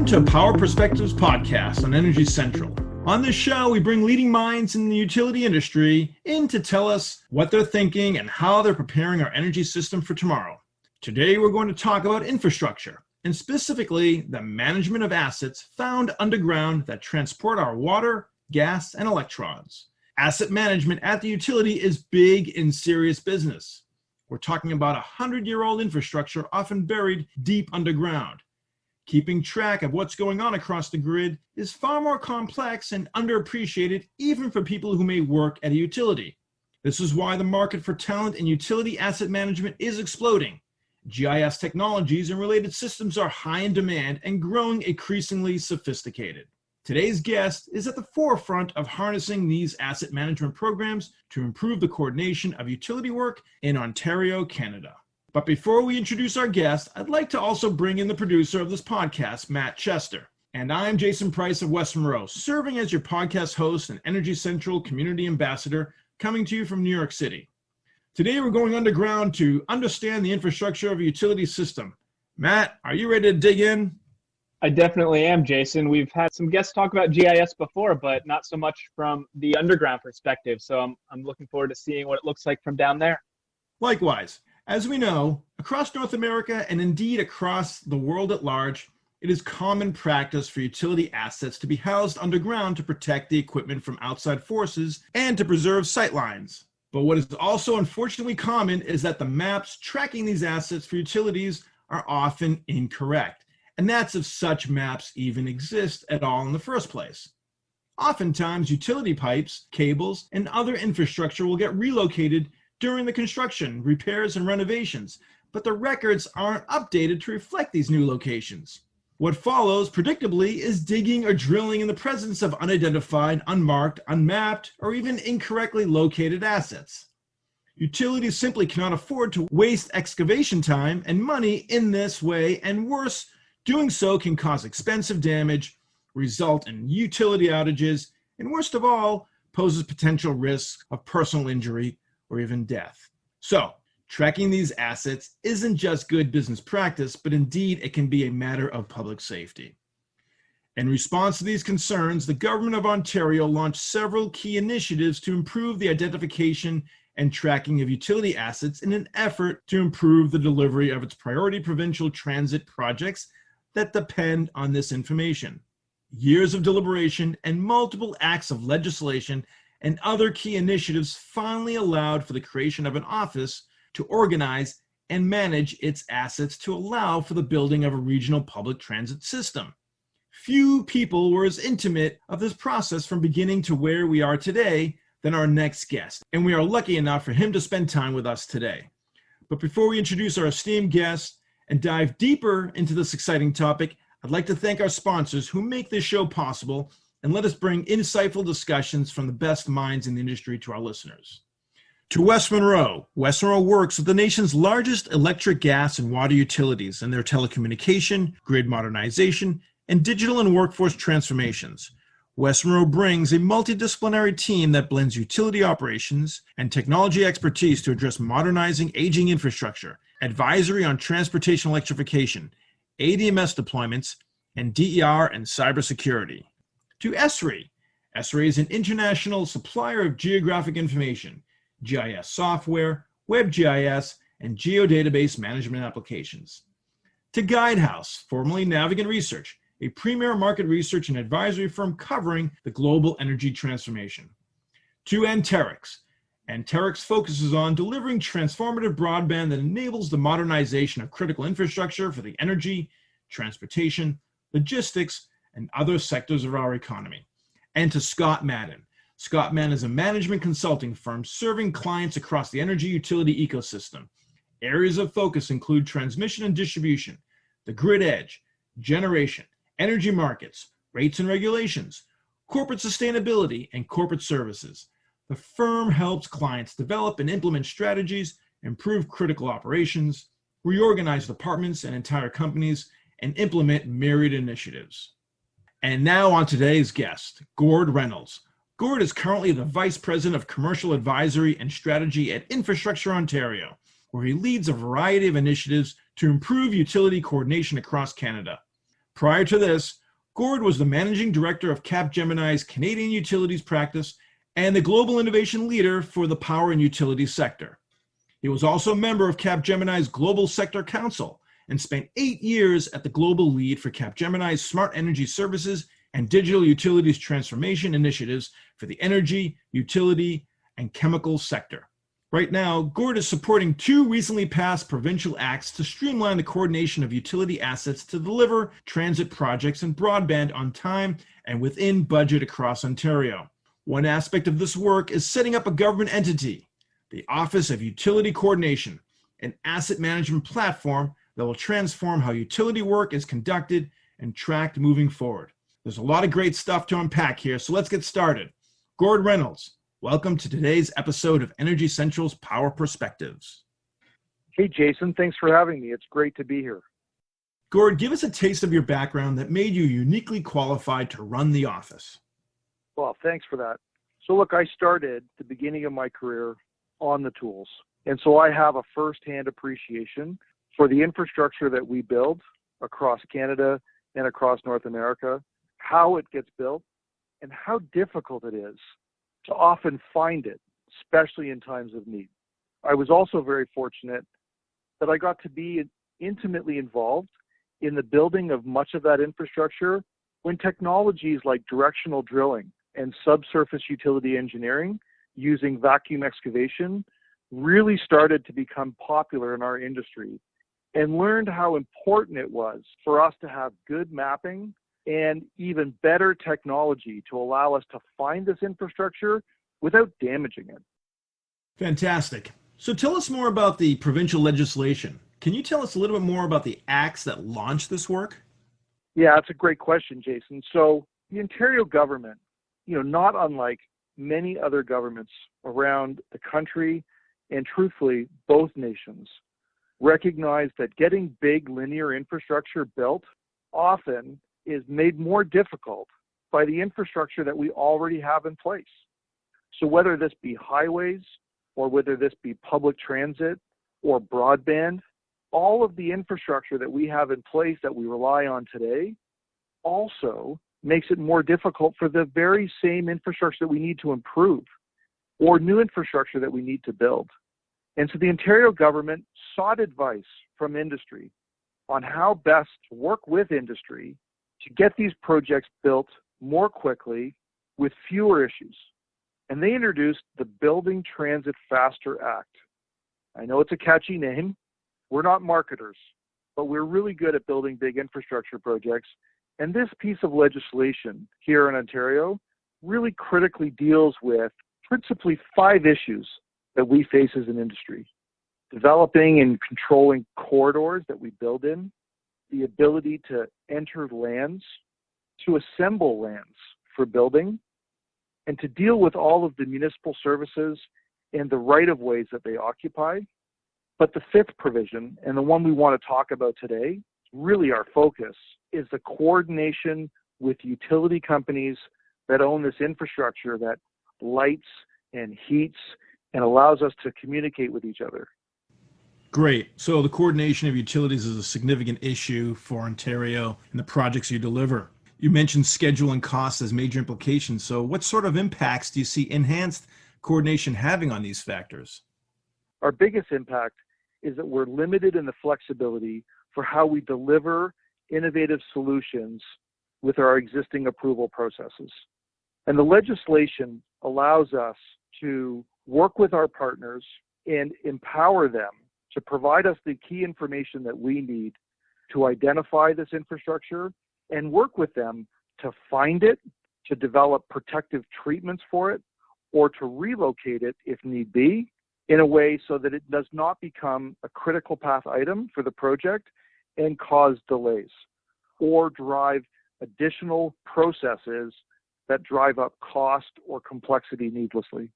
to Power Perspectives podcast on Energy Central. On this show, we bring leading minds in the utility industry in to tell us what they're thinking and how they're preparing our energy system for tomorrow. Today, we're going to talk about infrastructure, and specifically the management of assets found underground that transport our water, gas, and electrons. Asset management at the utility is big and serious business. We're talking about 100-year-old infrastructure often buried deep underground. Keeping track of what's going on across the grid is far more complex and underappreciated even for people who may work at a utility. This is why the market for talent in utility asset management is exploding. GIS technologies and related systems are high in demand and growing increasingly sophisticated. Today's guest is at the forefront of harnessing these asset management programs to improve the coordination of utility work in Ontario, Canada. But before we introduce our guest, I'd like to also bring in the producer of this podcast, Matt Chester. And I'm Jason Price of West Monroe, serving as your podcast host and Energy Central Community Ambassador, coming to you from New York City. Today, we're going underground to understand the infrastructure of a utility system. Matt, are you ready to dig in? I definitely am, Jason. We've had some guests talk about GIS before, but not so much from the underground perspective. So I'm looking forward to seeing what it looks like from down there. Likewise. As we know, across North America and indeed across the world at large, it is common practice for utility assets to be housed underground to protect the equipment from outside forces and to preserve sightlines. But what is also unfortunately common is that the maps tracking these assets for utilities are often incorrect, and that's if such maps even exist at all in the first place. Oftentimes, utility pipes, cables, and other infrastructure will get relocated during the construction, repairs, and renovations, but the records aren't updated to reflect these new locations. What follows, predictably, is digging or drilling in the presence of unidentified, unmarked, unmapped, or even incorrectly located assets. Utilities simply cannot afford to waste excavation time and money in this way, and worse, doing so can cause expensive damage, result in utility outages, and worst of all, poses potential risks of personal injury or even death. So, tracking these assets isn't just good business practice, but indeed it can be a matter of public safety. In response to these concerns, the Government of Ontario launched several key initiatives to improve the identification and tracking of utility assets in an effort to improve the delivery of its priority provincial transit projects that depend on this information. Years of deliberation and multiple acts of legislation and other key initiatives finally allowed for the creation of an office to organize and manage its assets to allow for the building of a regional public transit system. Few people were as intimate of this process from beginning to where we are today than our next guest, and we are lucky enough for him to spend time with us today. But before we introduce our esteemed guest and dive deeper into this exciting topic, I'd like to thank our sponsors who make this show possible and let us bring insightful discussions from the best minds in the industry to our listeners. To West Monroe works with the nation's largest electric, gas, and water utilities in their telecommunication, grid modernization, and digital and workforce transformations. West Monroe brings a multidisciplinary team that blends utility operations and technology expertise to address modernizing aging infrastructure, advisory on transportation electrification, ADMS deployments, and DER and cybersecurity. To ESRI. ESRI is an international supplier of geographic information, GIS software, WebGIS, and geodatabase management applications. To Guidehouse, formerly Navigant Research, a premier market research and advisory firm covering the global energy transformation. To Anterix. Anterix focuses on delivering transformative broadband that enables the modernization of critical infrastructure for the energy, transportation, logistics, and other sectors of our economy. And to Scott Madden. Scott Madden is a management consulting firm serving clients across the energy utility ecosystem. Areas of focus include transmission and distribution, the grid edge, generation, energy markets, rates and regulations, corporate sustainability, and corporate services. The firm helps clients develop and implement strategies, improve critical operations, reorganize departments and entire companies, and implement myriad initiatives. And now on today's guest, Gord Reynolds. Gord is currently the Vice President of Commercial Advisory and Strategy at Infrastructure Ontario, where he leads a variety of initiatives to improve utility coordination across Canada. Prior to this, Gord was the managing director of Capgemini's Canadian utilities practice and the global innovation leader for the power and utilities sector. He was also a member of Capgemini's Global Sector Council and spent 8 years at the global lead for Capgemini's smart energy services and digital utilities transformation initiatives for the energy, utility, and chemical sector. Right now, Gord is supporting 2 recently passed provincial acts to streamline the coordination of utility assets to deliver transit projects and broadband on time and within budget across Ontario. One aspect of this work is setting up a government entity, the Office of Utility Coordination, an asset management platform that will transform how utility work is conducted and tracked moving forward. There's a lot of great stuff to unpack here, so let's get started. Gord Reynolds, welcome to today's episode of Energy Central's Power Perspectives. Hey, Jason, thanks for having me. It's great to be here. Gord, give us a taste of your background that made you uniquely qualified to run the office. Well, thanks for that. So look, I started the beginning of my career on the tools. And so I have a firsthand appreciation for the infrastructure that we build across Canada and across North America, how it gets built, and how difficult it is to often find it, especially in times of need. I was also very fortunate that I got to be intimately involved in the building of much of that infrastructure when technologies like directional drilling and subsurface utility engineering using vacuum excavation really started to become popular in our industry, and learned how important it was for us to have good mapping and even better technology to allow us to find this infrastructure without damaging it. Fantastic. So tell us more about the provincial legislation. Can you tell us a little bit more about the acts that launched this work? Yeah, that's a great question, Jason. So the Ontario government, not unlike many other governments around the country and truthfully both nations, recognize that getting big linear infrastructure built often is made more difficult by the infrastructure that we already have in place. So whether this be highways or whether this be public transit or broadband, all of the infrastructure that we have in place that we rely on today also makes it more difficult for the very same infrastructure that we need to improve or new infrastructure that we need to build. And so the Ontario government sought advice from industry on how best to work with industry to get these projects built more quickly with fewer issues. And they introduced the Building Transit Faster Act. I know it's a catchy name. We're not marketers, but we're really good at building big infrastructure projects. And this piece of legislation here in Ontario really critically deals with principally 5 issues that we face as an industry: developing and controlling corridors that we build in, the ability to enter lands, to assemble lands for building, and to deal with all of the municipal services and the right-of-ways that they occupy. But the 5th provision, and the one we want to talk about today, really our focus, is the coordination with utility companies that own this infrastructure that lights and heats and allows us to communicate with each other. Great. So the coordination of utilities is a significant issue for Ontario and the projects you deliver. You mentioned schedule and cost as major implications. So what sort of impacts do you see enhanced coordination having on these factors? Our biggest impact is that we're limited in the flexibility for how we deliver innovative solutions with our existing approval processes. And the legislation allows us to work with our partners and empower them to provide us the key information that we need to identify this infrastructure and work with them to find it, to develop protective treatments for it, or to relocate it if need be, in a way so that it does not become a critical path item for the project and cause delays or drive additional processes that drive up cost or complexity needlessly.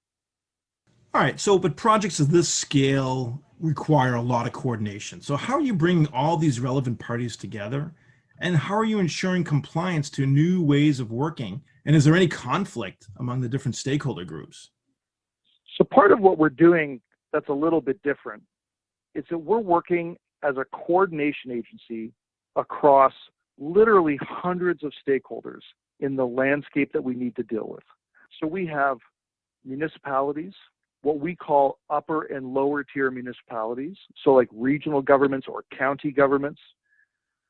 All right, but projects of this scale require a lot of coordination. So how are you bringing all these relevant parties together? And how are you ensuring compliance to new ways of working? And is there any conflict among the different stakeholder groups? So part of what we're doing that's a little bit different is that we're working as a coordination agency across literally hundreds of stakeholders in the landscape that we need to deal with. So we have municipalities, what we call upper and lower tier municipalities, so like regional governments or county governments.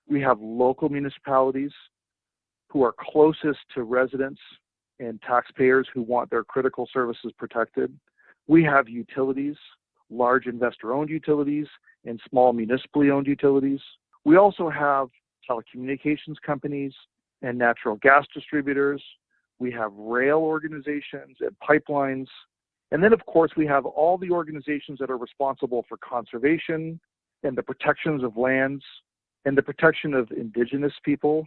We have local municipalities who are closest to residents and taxpayers who want their critical services protected. We have utilities, large investor-owned utilities and small municipally owned utilities. We also have telecommunications companies and natural gas distributors. We have rail organizations and pipelines. And then, of course, we have all the organizations that are responsible for conservation and the protections of lands and the protection of indigenous people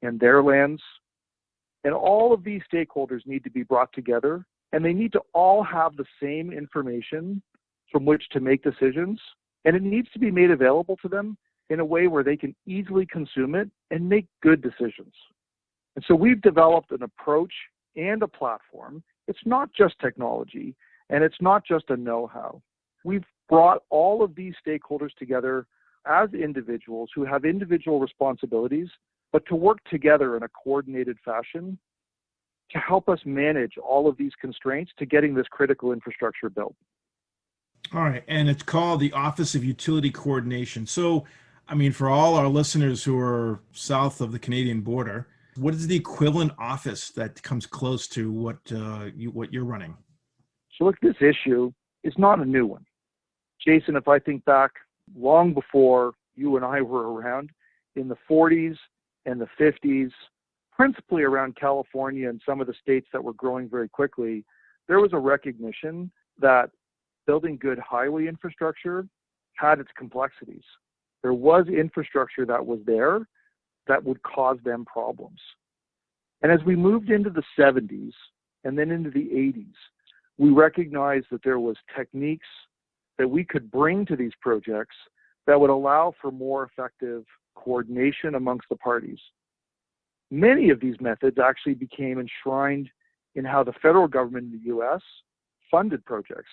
and their lands. And all of these stakeholders need to be brought together, and they need to all have the same information from which to make decisions. And it needs to be made available to them in a way where they can easily consume it and make good decisions. And so we've developed an approach and a platform. It's not just technology, and it's not just a know-how. We've brought all of these stakeholders together as individuals who have individual responsibilities, but to work together in a coordinated fashion to help us manage all of these constraints to getting this critical infrastructure built. All right, and it's called the Office of Utility Coordination. So, I mean, for all our listeners who are south of the Canadian border, what is the equivalent office that comes close to what you're running? So look, this issue is not a new one. Jason, if I think back long before you and I were around, in the 40s and the 50s, principally around California and some of the states that were growing very quickly, there was a recognition that building good highway infrastructure had its complexities. There was infrastructure that was there that would cause them problems. And as we moved into the 70s and then into the 80s, we recognized that there was techniques that we could bring to these projects that would allow for more effective coordination amongst the parties. Many of these methods actually became enshrined in how the federal government in the U.S. funded projects.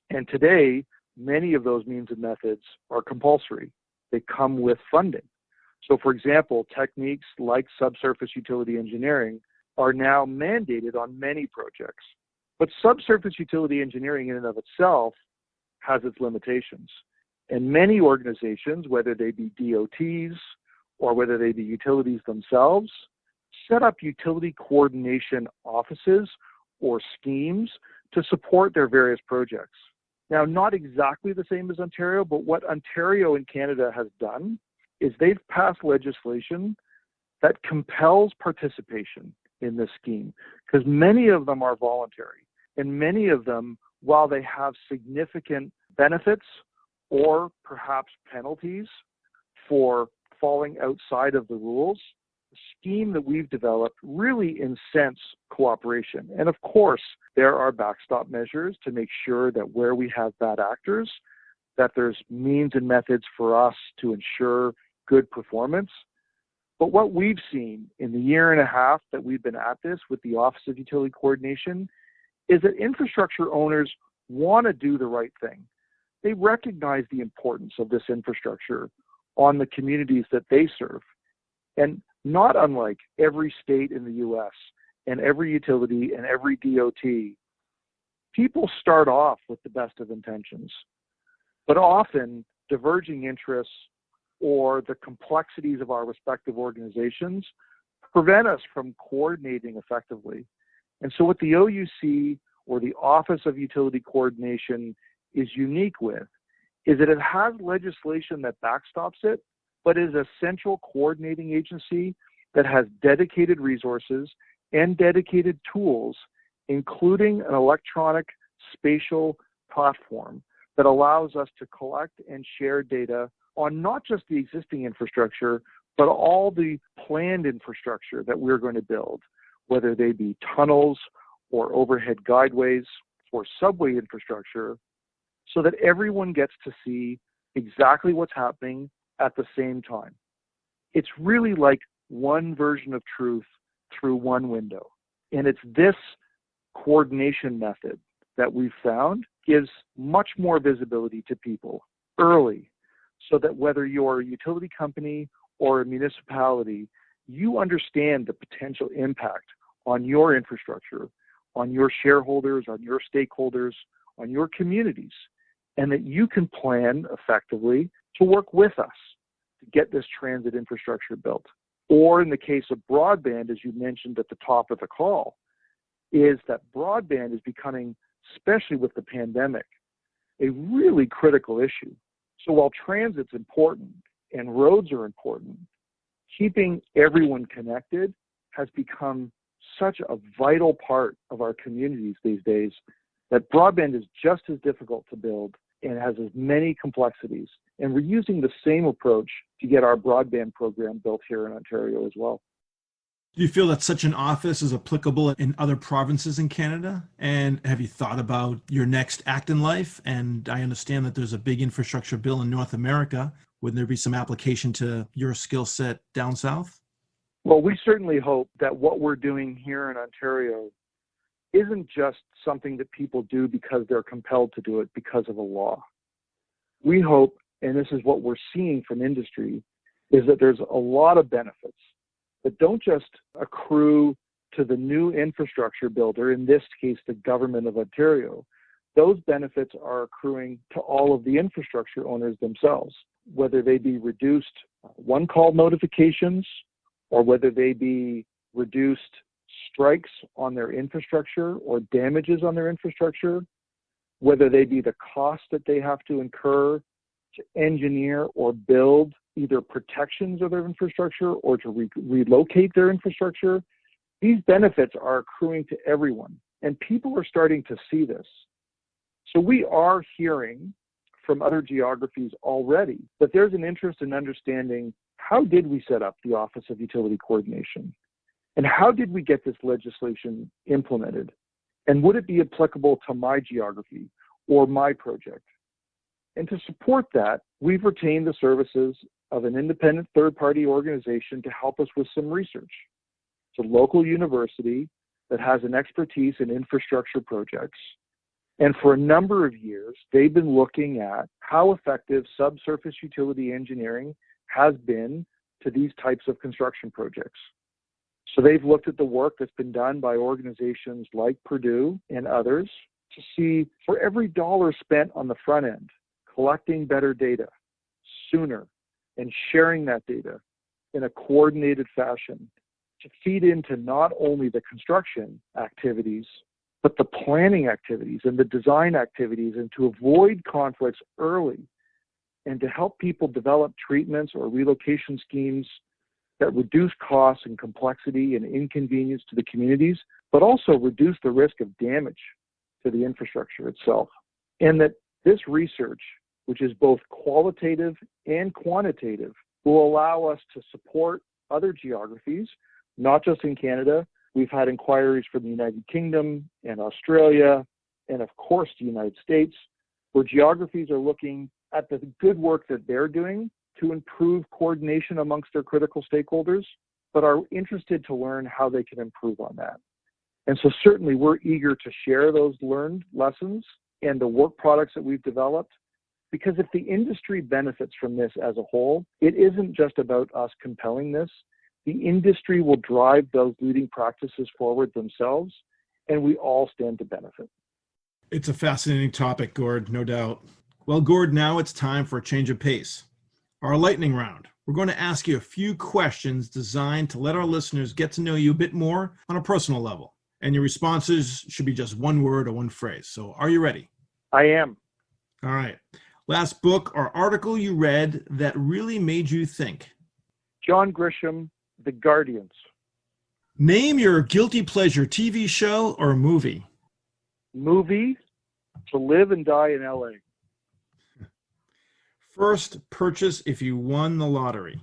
And today, many of those means and methods are compulsory. They come with funding. So for example, techniques like subsurface utility engineering are now mandated on many projects. But subsurface utility engineering in and of itself has its limitations. And many organizations, whether they be DOTs or whether they be utilities themselves, set up utility coordination offices or schemes to support their various projects. Now, not exactly the same as Ontario, but what Ontario and Canada has done is they've passed legislation that compels participation in this scheme, because many of them are voluntary. And many of them, while they have significant benefits or perhaps penalties for falling outside of the rules, the scheme that we've developed really incents cooperation. And of course, there are backstop measures to make sure that where we have bad actors, that there's means and methods for us to ensure good performance. But what we've seen in the year and a half that we've been at this with the Office of Utility Coordination is that infrastructure owners want to do the right thing. They recognize the importance of this infrastructure on the communities that they serve. And not unlike every state in the U.S. and every utility and every DOT, people start off with the best of intentions. But often, diverging interests or the complexities of our respective organizations prevent us from coordinating effectively. And so what the OUC or the Office of Utility Coordination is unique with is that it has legislation that backstops it, but is a central coordinating agency that has dedicated resources and dedicated tools, including an electronic spatial platform that allows us to collect and share data on not just the existing infrastructure, but all the planned infrastructure that we're going to build, whether they be tunnels or overhead guideways or subway infrastructure, so that everyone gets to see exactly what's happening at the same time. It's really like one version of truth through one window. And it's this coordination method that we've found gives much more visibility to people early, so that whether you're a utility company or a municipality, you understand the potential impact on your infrastructure, on your shareholders, on your stakeholders, on your communities, and that you can plan effectively to work with us to get this transit infrastructure built. Or in the case of broadband, as you mentioned at the top of the call, is that broadband is becoming, especially with the pandemic, a really critical issue. So while transit's important and roads are important, keeping everyone connected has become such a vital part of our communities these days that broadband is just as difficult to build and has as many complexities. And we're using the same approach to get our broadband program built here in Ontario as well. Do you feel that such an office is applicable in other provinces in Canada? And have you thought about your next act in life? And I understand that there's a big infrastructure bill in North America. Would there be some application to your skill set down south? Well, we certainly hope that what we're doing here in Ontario isn't just something that people do because they're compelled to do it because of a law. We hope, and this is what we're seeing from industry, is that there's a lot of benefits that don't just accrue to the new infrastructure builder, in this case, the government of Ontario. Those benefits are accruing to all of the infrastructure owners themselves, whether they be reduced one-call notifications or whether they be reduced strikes on their infrastructure or damages on their infrastructure, whether they be the cost that they have to incur to engineer or build either protections of their infrastructure or to relocate their infrastructure. These benefits are accruing to everyone, and people are starting to see this. So we are hearing from other geographies already that there's an interest in understanding, how did we set up the Office of Utility Coordination? And how did we get this legislation implemented? And would it be applicable to my geography or my project? And to support that, we've retained the services of an independent third-party organization to help us with some research. It's a local university that has an expertise in infrastructure projects. And for a number of years, they've been looking at how effective subsurface utility engineering has been to these types of construction projects. So they've looked at the work that's been done by organizations like Purdue and others to see, for every dollar spent on the front end, collecting better data sooner and sharing that data in a coordinated fashion to feed into not only the construction activities, but the planning activities and the design activities, and to avoid conflicts early and to help people develop treatments or relocation schemes that reduce costs and complexity and inconvenience to the communities, but also reduce the risk of damage to the infrastructure itself. And that this research, which is both qualitative and quantitative, will allow us to support other geographies, not just in Canada. We've had inquiries from the United Kingdom and Australia, and of course the United States, where geographies are looking at the good work that they're doing to improve coordination amongst their critical stakeholders, but are interested to learn how they can improve on that. And so certainly we're eager to share those learned lessons and the work products that we've developed, because if the industry benefits from this as a whole, it isn't just about us compelling this. The industry will drive those leading practices forward themselves, and we all stand to benefit. It's a fascinating topic, Gord, no doubt. Well, Gord, now it's time for a change of pace. Our lightning round. We're going to ask you a few questions designed to let our listeners get to know you a bit more on a personal level. And your responses should be just one word or one phrase. So are you ready? I am. All right. Last book or article you read that really made you think? John Grisham, The Guardians. Name your guilty pleasure TV show or movie. Movie, To Live and Die in LA. First purchase if you won the lottery.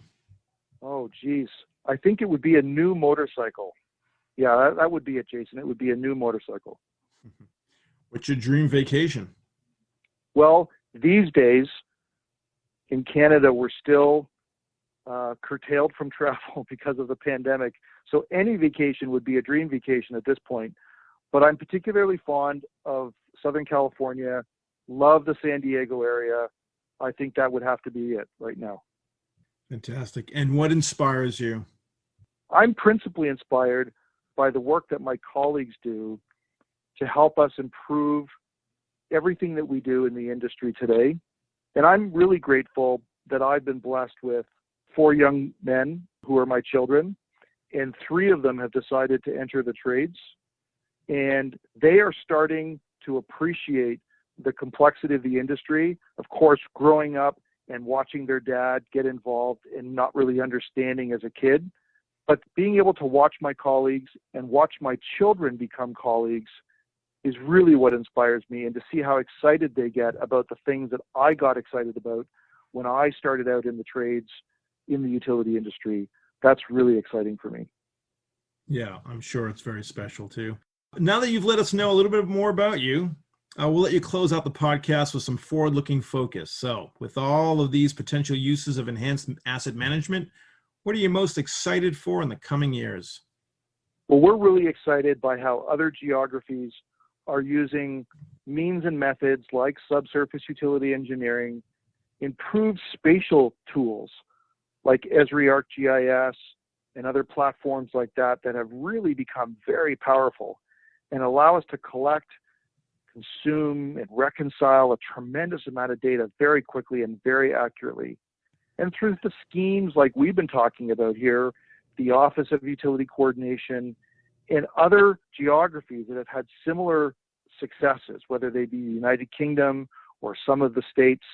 Oh, geez. I think it would be a new motorcycle. Yeah, that would be it, Jason. It would be a new motorcycle. What's your dream vacation? Well, these days in Canada, we're still curtailed from travel because of the pandemic. So any vacation would be a dream vacation at this point. But I'm particularly fond of Southern California, love the San Diego area. I think that would have to be it right now. Fantastic. And what inspires you? I'm principally inspired by the work that my colleagues do to help us improve everything that we do in the industry today. And I'm really grateful that I've been blessed with 4 young men who are my children, and 3 of them have decided to enter the trades. And they are starting to appreciate the complexity of the industry. Of course, growing up and watching their dad get involved and not really understanding as a kid, but being able to watch my colleagues and watch my children become colleagues is really what inspires me, and to see how excited they get about the things that I got excited about when I started out in the trades in the utility industry. That's really exciting for me. Yeah, I'm sure it's very special too. Now that you've let us know a little bit more about you, we'll let you close out the podcast with some forward-looking focus. So with all of these potential uses of enhanced asset management, what are you most excited for in the coming years? Well, we're really excited by how other geographies are using means and methods like subsurface utility engineering, improved spatial tools like Esri ArcGIS and other platforms like that have really become very powerful and allow us to collect, consume, and reconcile a tremendous amount of data very quickly and very accurately. And through the schemes like we've been talking about here, the Office of Utility Coordination, and other geographies that have had similar successes, whether they be the United Kingdom or some of the states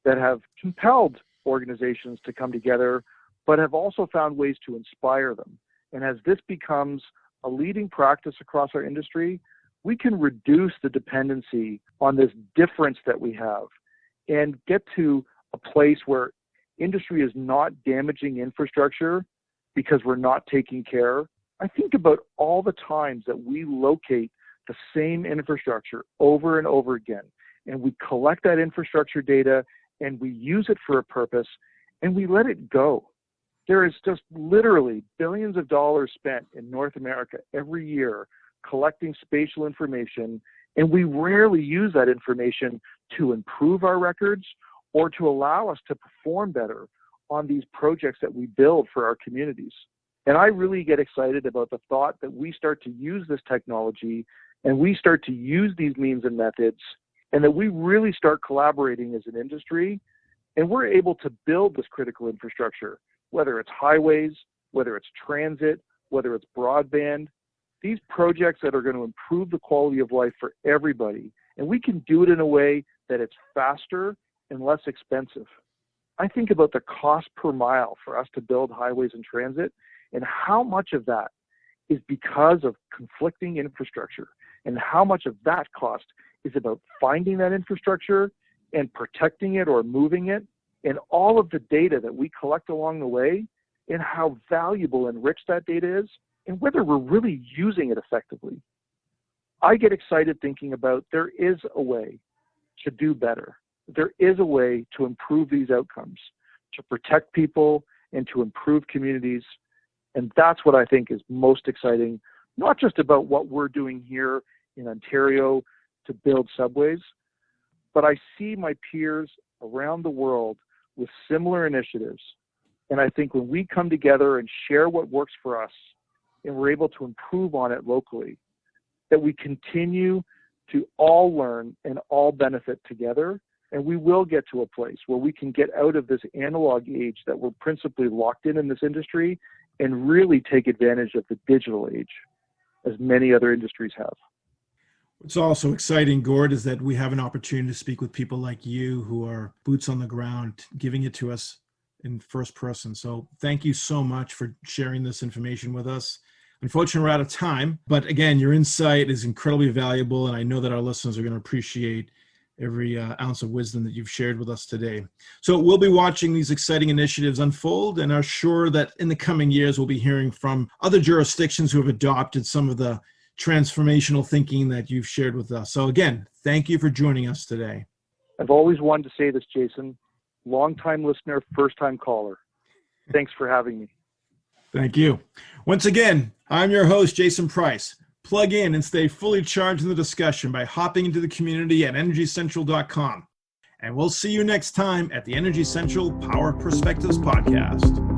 that have compelled organizations to come together, but have also found ways to inspire them. And as this becomes a leading practice across our industry, we can reduce the dependency on this difference that we have and get to a place where industry is not damaging infrastructure because we're not taking care. I think about all the times that we locate the same infrastructure over and over again, and we collect that infrastructure data and we use it for a purpose and we let it go. There is just literally billions of dollars spent in North America every year collecting spatial information, and we rarely use that information to improve our records or to allow us to perform better on these projects that we build for our communities. And I really get excited about the thought that we start to use this technology and we start to use these means and methods, and that we really start collaborating as an industry, and we're able to build this critical infrastructure, whether it's highways, whether it's transit, whether it's broadband, these projects that are going to improve the quality of life for everybody. And we can do it in a way that it's faster and less expensive. I think about the cost per mile for us to build highways and transit, and how much of that is because of conflicting infrastructure, and how much of that cost is about finding that infrastructure and protecting it or moving it, and all of the data that we collect along the way, and how valuable and rich that data is, and whether we're really using it effectively. I get excited thinking about there is a way to do better. There is a way to improve these outcomes, to protect people and to improve communities. And that's what I think is most exciting, not just about what we're doing here in Ontario to build subways, but I see my peers around the world with similar initiatives. And I think when we come together and share what works for us, and we're able to improve on it locally, that we continue to all learn and all benefit together. And we will get to a place where we can get out of this analog age that we're principally locked in this industry, and really take advantage of the digital age, as many other industries have. What's also exciting, Gord, is that we have an opportunity to speak with people like you who are boots on the ground, giving it to us in first person. So thank you so much for sharing this information with us. Unfortunately, we're out of time, but again, your insight is incredibly valuable, and I know that our listeners are going to appreciate every ounce of wisdom that you've shared with us today. So we'll be watching these exciting initiatives unfold, and are sure that in the coming years, we'll be hearing from other jurisdictions who have adopted some of the transformational thinking that you've shared with us. So again, thank you for joining us today. I've always wanted to say this, Jason. Long-time listener, first-time caller. Thanks for having me. Thank you. Once again, I'm your host, Jason Price. Plug in and stay fully charged in the discussion by hopping into the community at energycentral.com. And we'll see you next time at the Energy Central Power Perspectives podcast.